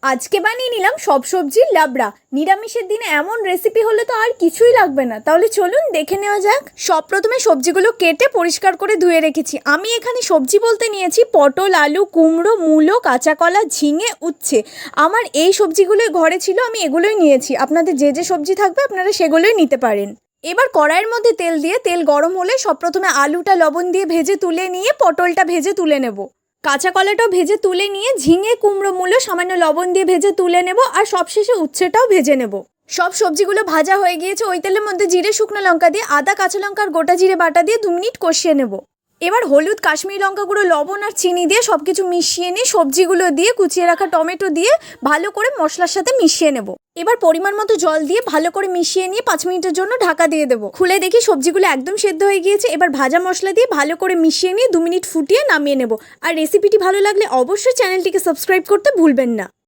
আজকে বানিয়ে নিলাম সব সবজির লাবড়া। নিরামিষের দিনে এমন রেসিপি হলে তো আর কিছুই লাগবে না। তাহলে চলুন দেখে নেওয়া যাক। সব প্রথমে সবজিগুলো কেটে পরিষ্কার করে ধুয়ে রেখেছি। আমি এখানে সবজি বলতে নিয়েছি পটল, আলু, কুমড়ো, মূলো, কাঁচা কলা, ঝিঙে, উচ্ছে। আমার এই সবজিগুলোই ঘরে ছিল, আমি এগুলোই নিয়েছি। আপনাদের যে যে সবজি থাকবে আপনারা সেগুলোই নিতে পারেন। এবার কড়াইয়ের মধ্যে তেল দিয়ে তেল গরম হলে সব প্রথমে আলুটা লবণ দিয়ে ভেজে তুলে নিয়ে পটলটা ভেজে তুলে নেব। কাঁচা কলাটাও ভেজে তুলে নিয়ে ঝিঙে, কুমড়ো, মূলো সামান্য লবণ দিয়ে ভেজে তুলে নেব। আর সবশেষে উচ্ছেটাও ভেজে নেব। সব সবজিগুলো ভাজা হয়ে গিয়েছে। ওই তেলের মধ্যে জিরে, শুকনো লঙ্কা দিয়ে আদা, কাঁচা লঙ্কা আর গোটা জিরে বাটা দিয়ে 2 মিনিট কষিয়ে নেব। এবার হলুদ, কাশ্মীরি লঙ্কা গুঁড়ো, লবণ আর চিনি দিয়ে সব কিছু মিশিয়ে নিয়ে সবজিগুলো দিয়ে কুচিয়ে রাখা টমেটো দিয়ে ভালো করে মশলার সাথে মিশিয়ে নেব। এবার পরিমাণ মতো জল দিয়ে ভালো করে মিশিয়ে নিয়ে 5 মিনিটের জন্য ঢাকা দিয়ে দেবো। খুলে দেখি সবজিগুলো একদম সেদ্ধ হয়ে গিয়েছে। এবার ভাজা মশলা দিয়ে ভালো করে মিশিয়ে নিয়ে 2 মিনিট ফুটিয়ে নামিয়ে নেব। আর রেসিপিটি ভালো লাগলে অবশ্যই চ্যানেলটিকে সাবস্ক্রাইব করতে ভুলবেন না।